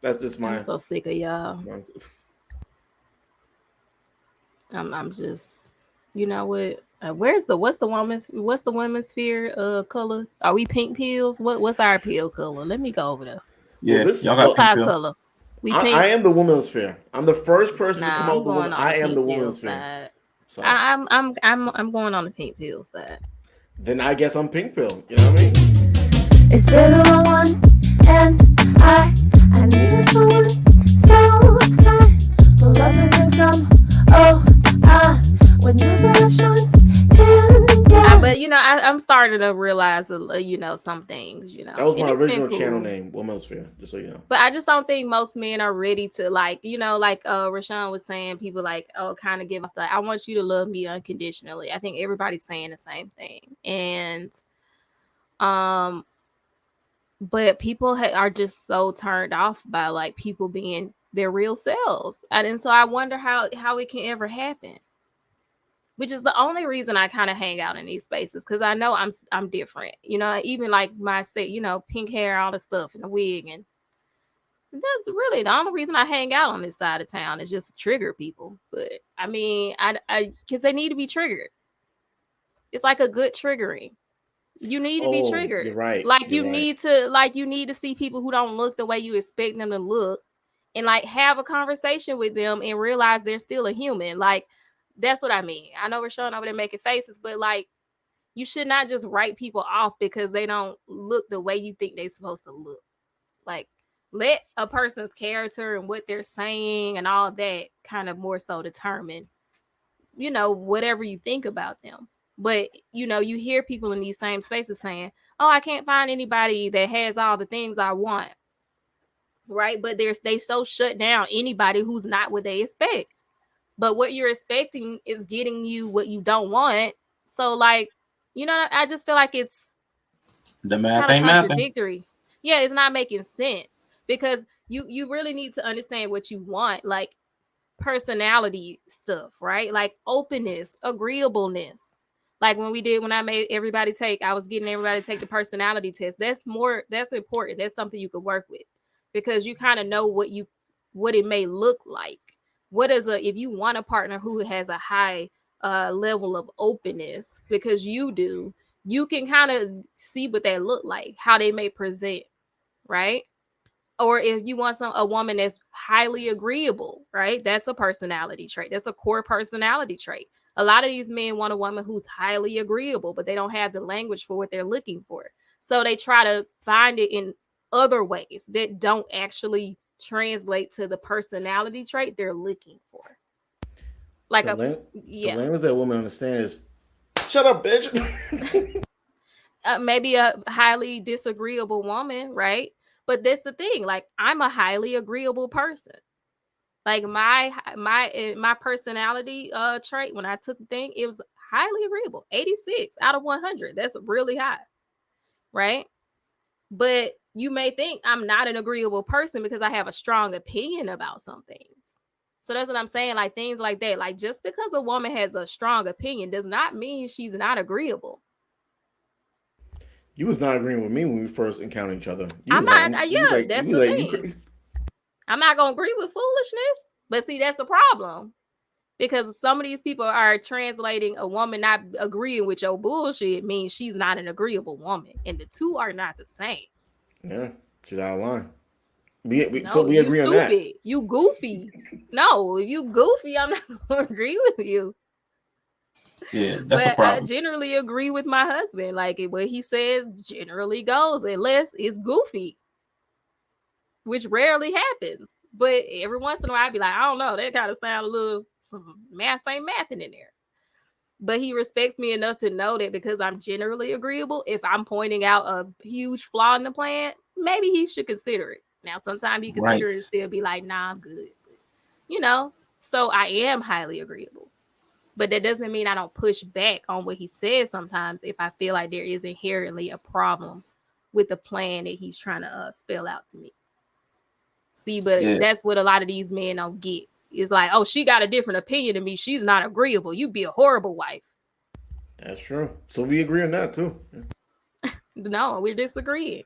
That's just I'm my. so sick of y'all. my I'm just, you know what? What's the women's sphere color? Are we pink pills? What's our pill color? Let me go over there. well, Yeah, this y'all got What's pink our well, pill. color? We I pink. am the woman's fair. I'm the first person to come Nah, out I'm with the going woman. on the I am pink the pill woman's fair. side. So I'm going on the pink pill side. then I guess I'm pink pill. You know what I mean? It's been a long one, and I need someone. So I pull up and drink some. Oh, with my brush on, and yeah. But I'm starting to realize, some things, That was and my it's been original channel cool. name, Woman's Fair. Just so you know. But I just don't think most men are ready to like Rashawn was saying, people like, oh, kind of give off the I want you to love me unconditionally. I think everybody's saying the same thing. And um but people are just so turned off by like people being their real selves. And so I wonder how it can ever happen. Which is the only reason I kind of hang out in these spaces, because I know I'm different. Even like my state, pink hair, all the stuff, and the wig, and that's really the only reason I hang out on this side of town is just to trigger people. But I mean, I because they need to be triggered. It's like a good triggering. You need to be Oh, triggered. you're right. You're right. You need to see people who don't look the way you expect them to look, and like have a conversation with them and realize they're still a human. Like that's what I mean. I know we're showing over there making faces, but like you should not just write people off because they don't look the way you think they're supposed to look. Like let a person's character and what they're saying and all that kind of more so determine, whatever you think about them. But you hear people in these same spaces saying, "Oh, I can't find anybody that has all the things I want." Right? But they so shut down anybody who's not what they expect. But what you're expecting is getting you what you don't want. So like, I just feel like The it's math kind of ain't mathing. contradictory. Yeah, it's not making sense because you really need to understand what you want, like personality stuff, right? Like openness, agreeableness. Like when I made everybody take, I was getting everybody to take the personality test. That's important. That's something you could work with because you kind of know what it may look like. If you want a partner who has a high level of openness because you do, you can kind of see what they look like, how they may present, right? Or if you want a woman that's highly agreeable, right? That's a personality trait. That's a core personality trait. A lot of these men want a woman who's highly agreeable, but they don't have the language for what they're looking for. So they try to find it in other ways that don't actually translate to the personality trait they're looking for. Like The lang- the yeah, language that women understand is shut up, bitch. maybe a highly disagreeable woman, right? But that's the thing. Like I'm a highly agreeable person. Like my personality trait when I took the thing, it was highly agreeable. 86 out of 100. That's really high, right? But you may think I'm not an agreeable person because I have a strong opinion about some things. So that's what I'm saying, like things like that. Like just because a woman has a strong opinion does not mean she's not agreeable. You was not agreeing with me when we first encountered each other. You I'm was like, not you that's was the like, you thing. crazy. I'm not going to agree with foolishness. But see, that's the problem. Because some of these people are translating a woman not agreeing with your bullshit means she's not an agreeable woman, and the two are not the same. Yeah, she's out of line. So No, we you agree on that. stupid, you goofy. No, if you goofy, I'm not gonna agree with you. Yeah, that's a But I problem. generally agree with my husband. Like what he says generally goes, unless it's goofy, which rarely happens. But every once in a while, I'd be like, I don't know, that kind of sound a little some math ain't mathing in there. But he respects me enough to know that because I'm generally agreeable, if I'm pointing out a huge flaw in the plan, maybe he should consider it. Now, sometimes he consider it and Right. still be like, nah, I'm good. But, so I am highly agreeable. But that doesn't mean I don't push back on what he says sometimes if I feel like there is inherently a problem with the plan that he's trying to spell out to me. See, but Yeah. that's what a lot of these men don't get. It's like, oh, she got a different opinion than me. She's not agreeable. You'd be a horrible wife. That's true. So we agree on that too. No, we're disagreeing.